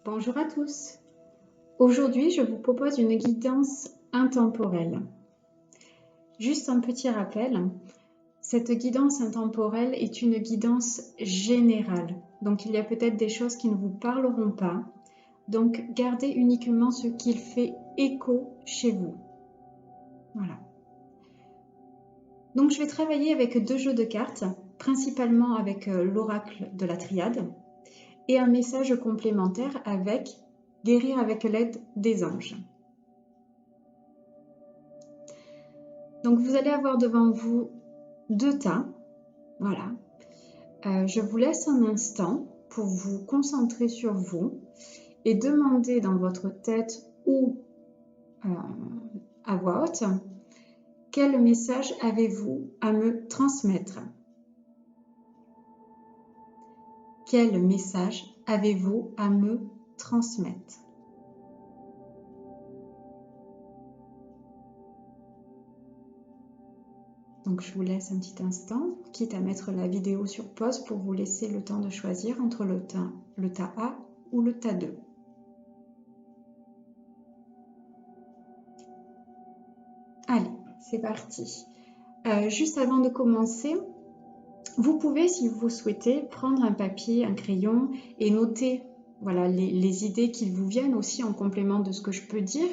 Bonjour à tous. Aujourd'hui, je vous propose une guidance intemporelle. Juste un petit rappel, cette guidance intemporelle est une guidance générale. Donc, il y a peut-être des choses qui ne vous parleront pas. Donc, gardez uniquement ce qui fait écho chez vous. Voilà. Donc, je vais travailler avec 2 jeux de cartes, principalement avec l'oracle de la triade et un message complémentaire avec guérir avec l'aide des anges. Donc vous allez avoir devant vous 2 tas. Voilà. Je vous laisse un instant pour vous concentrer sur vous et demander dans votre tête ou à voix haute quel message avez-vous à me transmettre? Quel message avez-vous à me transmettre? Donc je vous laisse un petit instant, quitte à mettre la vidéo sur pause pour vous laisser le temps de choisir entre le tas A ou le tas 2. Allez, c'est parti. Juste avant de commencer, vous pouvez, si vous souhaitez, prendre un papier, un crayon et noter voilà, les idées qui vous viennent aussi en complément de ce que je peux dire,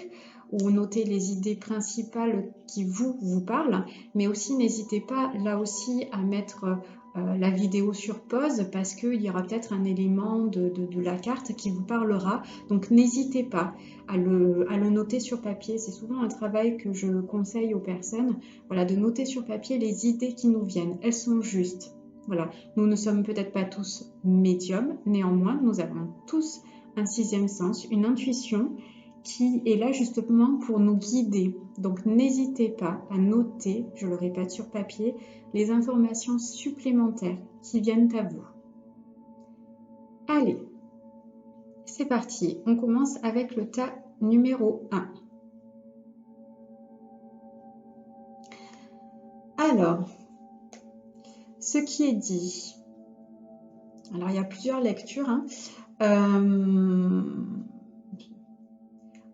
ou noter les idées principales qui vous parlent, mais aussi n'hésitez pas là aussi à mettre la vidéo sur pause parce qu'il y aura peut-être un élément de la carte qui vous parlera, donc n'hésitez pas à le noter sur papier. C'est souvent un travail que je conseille aux personnes, voilà, de noter sur papier les idées qui nous viennent, elles sont justes. Voilà, nous ne sommes peut-être pas tous médiums, néanmoins nous avons tous un 6e sens, une intuition qui est là justement pour nous guider. Donc n'hésitez pas à noter, je le répète sur papier, les informations supplémentaires qui viennent à vous. Allez, c'est parti, on commence avec le tas numéro 1. Alors, ce qui est dit, alors il y a plusieurs lectures,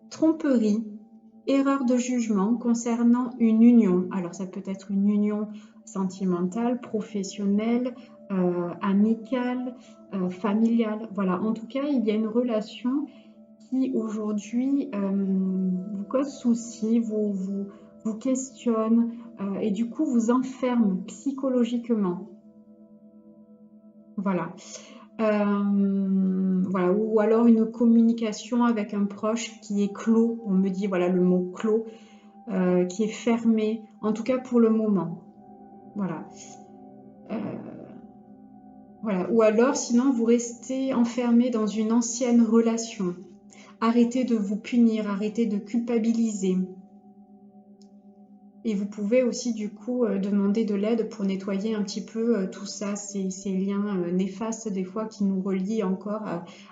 tromperie, erreur de jugement concernant une union. Alors ça peut être une union sentimentale, professionnelle, amicale, familiale. Voilà, en tout cas, il y a une relation qui aujourd'hui vous cause souci, vous questionne et du coup vous enferme psychologiquement. Voilà. Voilà, ou alors une communication avec un proche qui est clos, on me dit voilà le mot clos, qui est fermé, en tout cas pour le moment. Voilà. Voilà. Ou alors sinon vous restez enfermé dans une ancienne relation. Arrêtez de vous punir, arrêtez de culpabiliser. Et vous pouvez aussi du coup demander de l'aide pour nettoyer un petit peu tout ça, ces liens néfastes des fois qui nous relient encore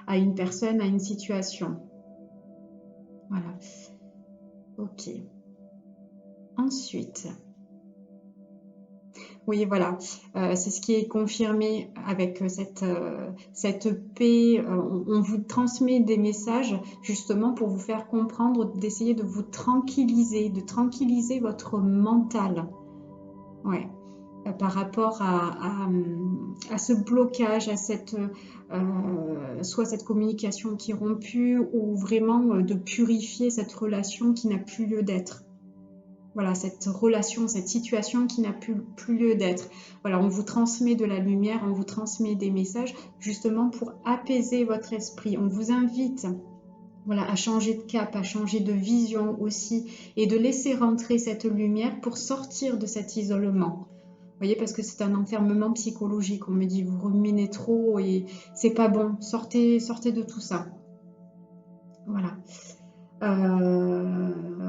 à une personne, à une situation. Voilà. Ok. Ensuite, oui voilà, c'est ce qui est confirmé avec cette paix. On vous transmet des messages justement pour vous faire comprendre, d'essayer de vous tranquilliser, de tranquilliser votre mental. Ouais. Par rapport à ce blocage, à soit cette communication qui est rompue ou vraiment de purifier cette relation qui n'a plus lieu d'être. Voilà, cette relation, cette situation qui n'a plus lieu d'être. Voilà, on vous transmet de la lumière, on vous transmet des messages justement pour apaiser votre esprit. On vous invite voilà, à changer de cap, à changer de vision aussi et de laisser rentrer cette lumière pour sortir de cet isolement. Vous voyez, parce que c'est un enfermement psychologique. On me dit, vous ruminez trop et c'est pas bon. Sortez de tout ça. Voilà.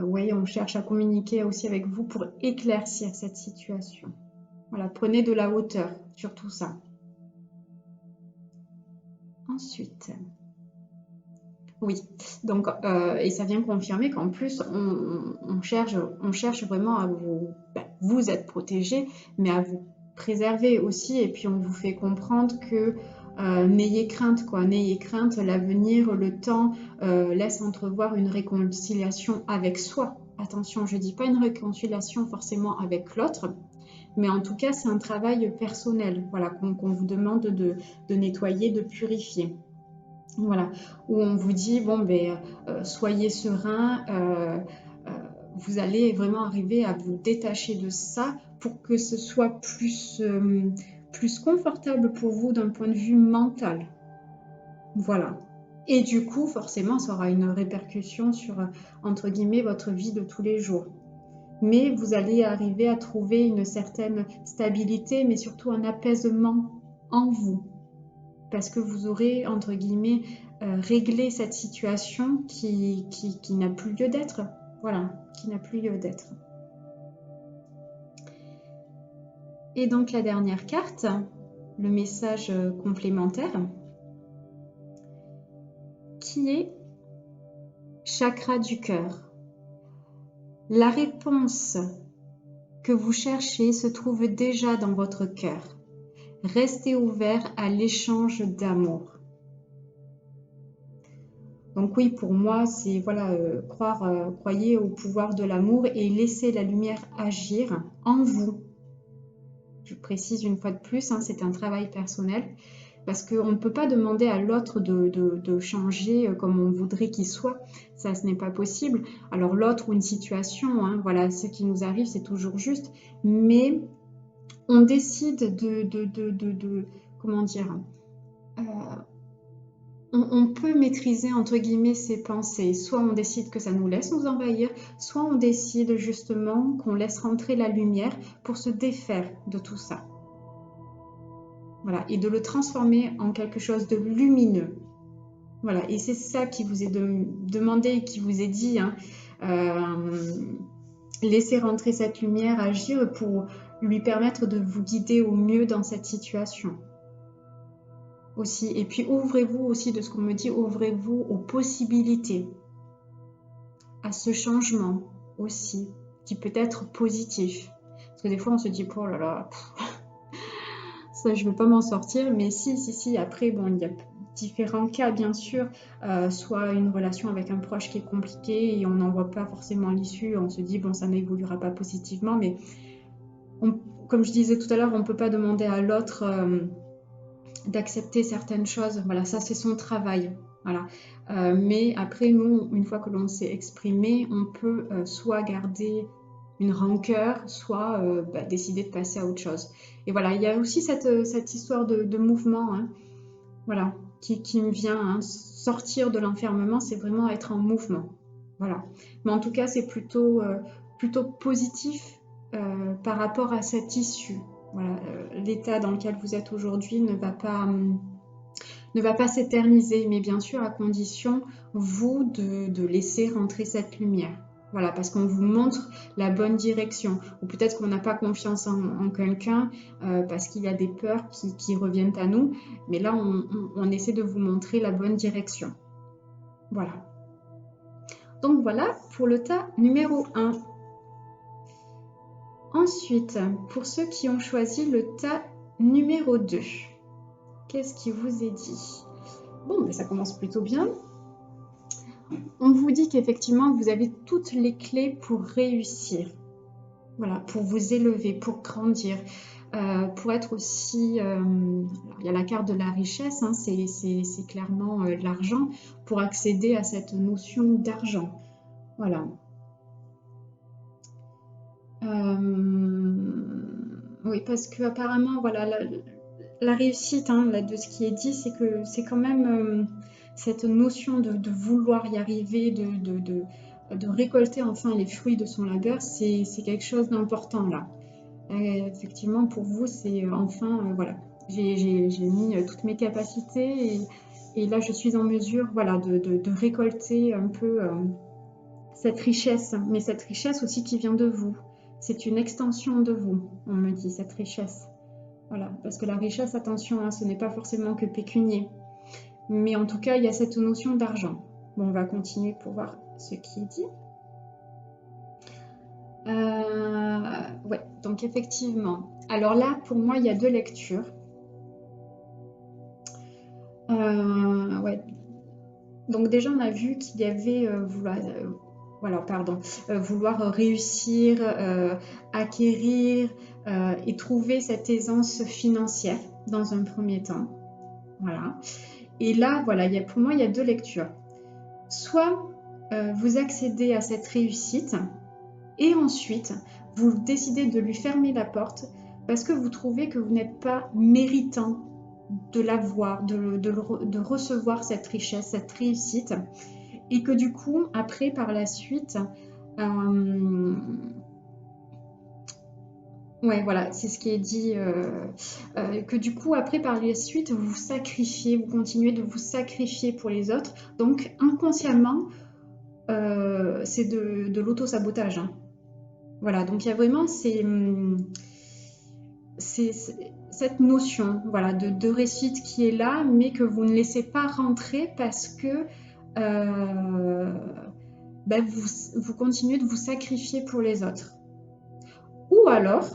Oui, on cherche à communiquer aussi avec vous pour éclaircir cette situation. Voilà, prenez de la hauteur sur tout ça. Ensuite, oui, donc, et ça vient confirmer qu'en plus, on cherche vraiment à vous êtes protégé, mais à vous préserver aussi. Et puis, on vous fait comprendre que n'ayez crainte, quoi, n'ayez crainte, l'avenir, le temps laisse entrevoir une réconciliation avec soi. Attention, je ne dis pas une réconciliation forcément avec l'autre, mais en tout cas, c'est un travail personnel, voilà, qu'on vous demande de nettoyer, de purifier. Voilà, où on vous dit, bon, ben, soyez serein, vous allez vraiment arriver à vous détacher de ça pour que ce soit plus confortable pour vous d'un point de vue mental. Voilà. Et du coup, forcément, ça aura une répercussion sur, entre guillemets, votre vie de tous les jours. Mais vous allez arriver à trouver une certaine stabilité, mais surtout un apaisement en vous. Parce que vous aurez, entre guillemets, réglé cette situation qui n'a plus lieu d'être. Voilà, qui n'a plus lieu d'être. Et donc la dernière carte, le message complémentaire, qui est chakra du cœur. La réponse que vous cherchez se trouve déjà dans votre cœur. Restez ouvert à l'échange d'amour. Donc oui, pour moi, c'est voilà, croyez au pouvoir de l'amour et laissez la lumière agir en vous. Je précise une fois de plus, hein, c'est un travail personnel parce qu'on ne peut pas demander à l'autre de changer comme on voudrait qu'il soit. Ça, ce n'est pas possible. Alors l'autre ou une situation, hein, voilà, ce qui nous arrive, c'est toujours juste. Mais on décide comment dire, on peut maîtriser entre guillemets ses pensées. Soit on décide que ça nous laisse nous envahir, soit on décide justement qu'on laisse rentrer la lumière pour se défaire de tout ça. Voilà, et de le transformer en quelque chose de lumineux. Voilà, et c'est ça qui vous est demandé et qui vous est dit. Hein. Laissez rentrer cette lumière, agir pour lui permettre de vous guider au mieux dans cette situation. Aussi. Et puis ouvrez-vous aussi, de ce qu'on me dit, ouvrez-vous aux possibilités, à ce changement aussi, qui peut être positif. Parce que des fois on se dit, oh là là, ça je ne vais pas m'en sortir, mais si, après, bon, il y a différents cas bien sûr, soit une relation avec un proche qui est compliquée et on n'en voit pas forcément l'issue, on se dit, bon, ça n'évoluera pas positivement, mais comme je disais tout à l'heure, on ne peut pas demander à l'autre d'accepter certaines choses, voilà, ça c'est son travail, voilà. Mais après nous, une fois que l'on s'est exprimé, on peut soit garder une rancœur, soit décider de passer à autre chose. Et voilà, il y a aussi cette histoire de mouvement, hein, voilà, qui me vient, hein. Sortir de l'enfermement, c'est vraiment être en mouvement, voilà. Mais en tout cas, c'est plutôt positif par rapport à cette issue. Voilà, l'état dans lequel vous êtes aujourd'hui ne va pas s'éterniser, mais bien sûr à condition, vous, de laisser rentrer cette lumière. Voilà, parce qu'on vous montre la bonne direction. Ou peut-être qu'on n'a pas confiance en quelqu'un parce qu'il y a des peurs qui reviennent à nous. Mais là, on essaie de vous montrer la bonne direction. Voilà. Donc voilà pour le tas numéro 1. Ensuite, pour ceux qui ont choisi le tas numéro 2, qu'est-ce qui vous est dit? Bon, mais ça commence plutôt bien. On vous dit qu'effectivement, vous avez toutes les clés pour réussir. Voilà, pour vous élever, pour grandir, pour être aussi... il y a la carte de la richesse, hein, c'est clairement l'argent, pour accéder à cette notion d'argent. Voilà. Oui, parce que apparemment, voilà, la réussite, hein, là, de ce qui est dit, c'est que c'est quand même cette notion de vouloir y arriver, de récolter enfin les fruits de son labeur, c'est quelque chose d'important là. Effectivement, pour vous, c'est enfin, voilà, j'ai mis toutes mes capacités et là, je suis en mesure, voilà, de récolter un peu cette richesse, mais cette richesse aussi qui vient de vous. C'est une extension de vous, on me dit, cette richesse. Voilà, parce que la richesse, attention, hein, ce n'est pas forcément que pécunier. Mais en tout cas, il y a cette notion d'argent. Bon, on va continuer pour voir ce qui est dit. Ouais, donc effectivement. Alors là, pour moi, il y a deux lectures. Ouais. Donc déjà, on a vu qu'il y avait voilà, pardon, vouloir réussir, acquérir et trouver cette aisance financière dans un premier temps. Voilà. Et là, voilà, pour moi, il y a deux lectures. Soit vous accédez à cette réussite et ensuite, vous décidez de lui fermer la porte parce que vous trouvez que vous n'êtes pas méritant de l'avoir, de recevoir cette richesse, cette réussite. Et que du coup, après, par la suite, ouais, voilà, c'est ce qui est dit, que du coup, après, par la suite, vous vous sacrifiez, vous continuez de vous sacrifier pour les autres. Donc, inconsciemment, c'est de l'auto-sabotage. Hein. Voilà, donc il y a vraiment cette notion voilà, de réussite qui est là, mais que vous ne laissez pas rentrer parce que vous continuez de vous sacrifier pour les autres. Ou alors,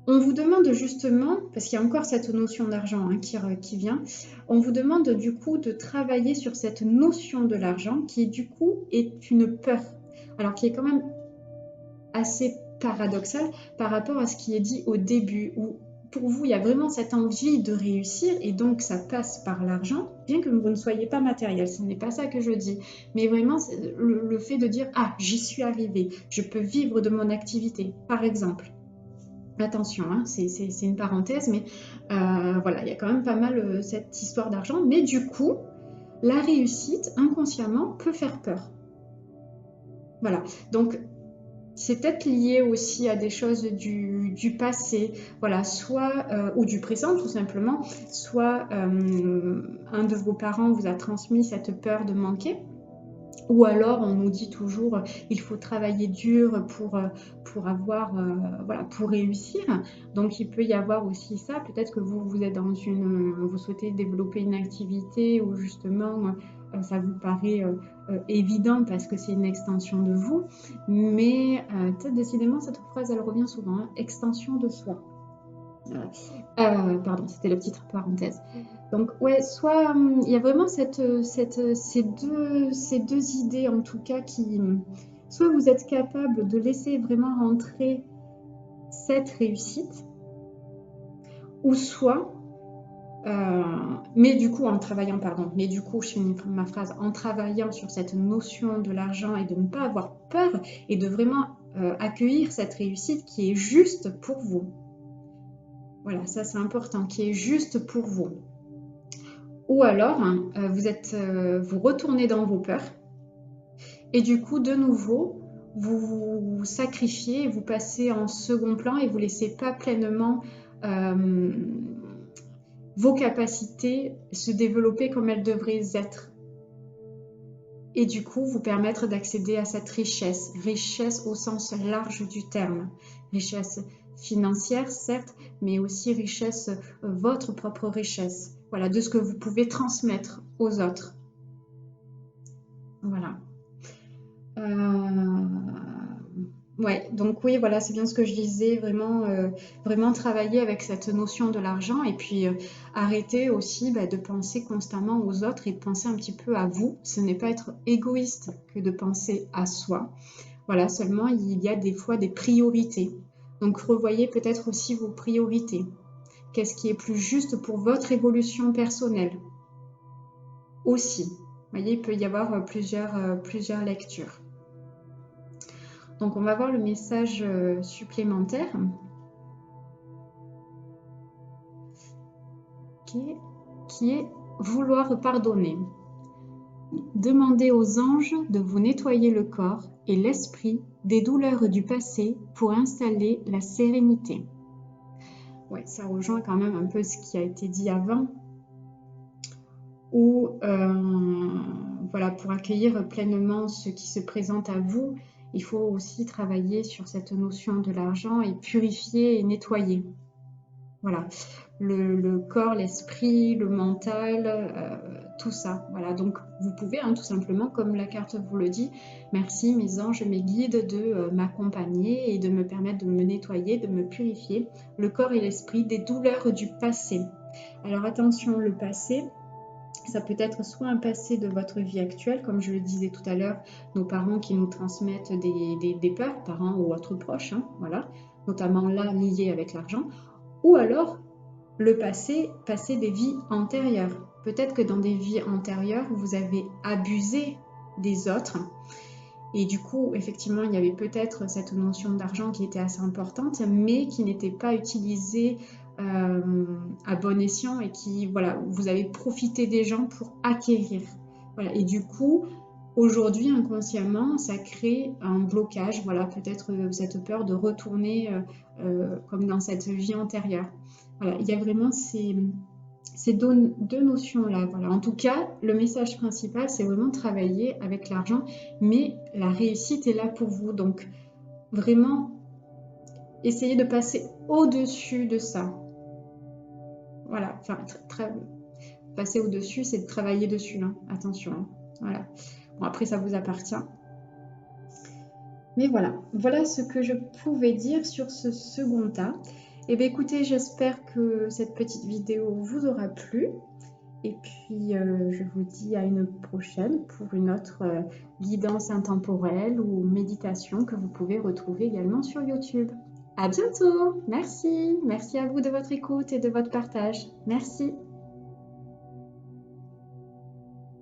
on vous demande justement, parce qu'il y a encore cette notion d'argent hein, qui vient, on vous demande du coup de travailler sur cette notion de l'argent qui du coup est une peur, alors qui est quand même assez paradoxale par rapport à ce qui est dit au début, où pour vous il y a vraiment cette envie de réussir et donc ça passe par l'argent, bien que vous ne soyez pas matériel, ce n'est pas ça que je dis, mais vraiment le fait de dire « Ah, j'y suis arrivé, je peux vivre de mon activité », par exemple. Attention, hein, c'est une parenthèse, mais voilà, il y a quand même pas mal cette histoire d'argent. Mais du coup, la réussite, inconsciemment, peut faire peur. Voilà, donc c'est peut-être lié aussi à des choses du passé, voilà, soit, ou du présent tout simplement, soit un de vos parents vous a transmis cette peur de manquer. Ou alors on nous dit toujours il faut travailler dur pour avoir voilà pour réussir. Donc il peut y avoir aussi ça. Peut-être que vous êtes vous souhaitez développer une activité où justement ça vous paraît évident parce que c'est une extension de vous. Mais décidément cette phrase elle revient souvent. Hein, extension de soi. Pardon, c'était la petite parenthèse. Donc ouais, soit il y a vraiment ces deux idées en tout cas qui, soit vous êtes capable de laisser vraiment rentrer cette réussite, ou soit, mais du coup en travaillant, pardon, mais du coup je finis ma phrase, en travaillant sur cette notion de l'argent et de ne pas avoir peur et de vraiment accueillir cette réussite qui est juste pour vous. Voilà, ça c'est important, qui est juste pour vous. Ou alors, vous retournez dans vos peurs et du coup, de nouveau, vous sacrifiez, vous passez en second plan et vous ne laissez pas pleinement vos capacités se développer comme elles devraient être. Et du coup, vous permettre d'accéder à cette richesse, richesse au sens large du terme, richesse financière, certes, mais aussi richesse, votre propre richesse, voilà, de ce que vous pouvez transmettre aux autres. Voilà. Ouais, donc oui, voilà, c'est bien ce que je disais, vraiment travailler avec cette notion de l'argent et puis arrêter aussi de penser constamment aux autres et de penser un petit peu à vous. Ce n'est pas être égoïste que de penser à soi. Voilà, seulement il y a des fois des priorités. Donc revoyez peut-être aussi vos priorités. Qu'est-ce qui est plus juste pour votre évolution personnelle aussi. Vous voyez, il peut y avoir plusieurs lectures. Donc on va voir le message supplémentaire qui est vouloir pardonner. Demandez aux anges de vous nettoyer le corps et l'esprit des douleurs du passé pour installer la sérénité. Ouais, ça rejoint quand même un peu ce qui a été dit avant, où voilà, pour accueillir pleinement ce qui se présente à vous, il faut aussi travailler sur cette notion de l'argent et purifier et nettoyer. Voilà, le corps, l'esprit, le mental, tout ça. Voilà, donc vous pouvez tout simplement, comme la carte vous le dit, merci mes anges, mes guides de m'accompagner et de me permettre de me nettoyer, de me purifier le corps et l'esprit des douleurs du passé. Alors attention, le passé, ça peut être soit un passé de votre vie actuelle, comme je le disais tout à l'heure, nos parents qui nous transmettent des peurs, parents ou autres proches, voilà, notamment là liés avec l'argent, ou alors le passé des vies antérieures. Peut-être que dans des vies antérieures, vous avez abusé des autres. Et du coup, effectivement, il y avait peut-être cette notion d'argent qui était assez importante, mais qui n'était pas utilisée à bon escient et qui, voilà, vous avez profité des gens pour acquérir. Voilà. Et du coup, aujourd'hui, inconsciemment, ça crée un blocage, voilà, peut-être cette peur de retourner comme dans cette vie antérieure. Voilà, il y a vraiment ces deux notions-là. Voilà. En tout cas, le message principal, c'est vraiment travailler avec l'argent, mais la réussite est là pour vous. Donc, vraiment, essayez de passer au-dessus de ça. Voilà, enfin, passer au-dessus, c'est de travailler dessus. Attention. Voilà. Bon, après, ça vous appartient. Mais voilà ce que je pouvais dire sur ce second tas. Et bien écoutez, j'espère que cette petite vidéo vous aura plu. Et puis, je vous dis à une prochaine pour une autre guidance intemporelle ou méditation que vous pouvez retrouver également sur YouTube. À bientôt! Merci! Merci à vous de votre écoute et de votre partage. Merci!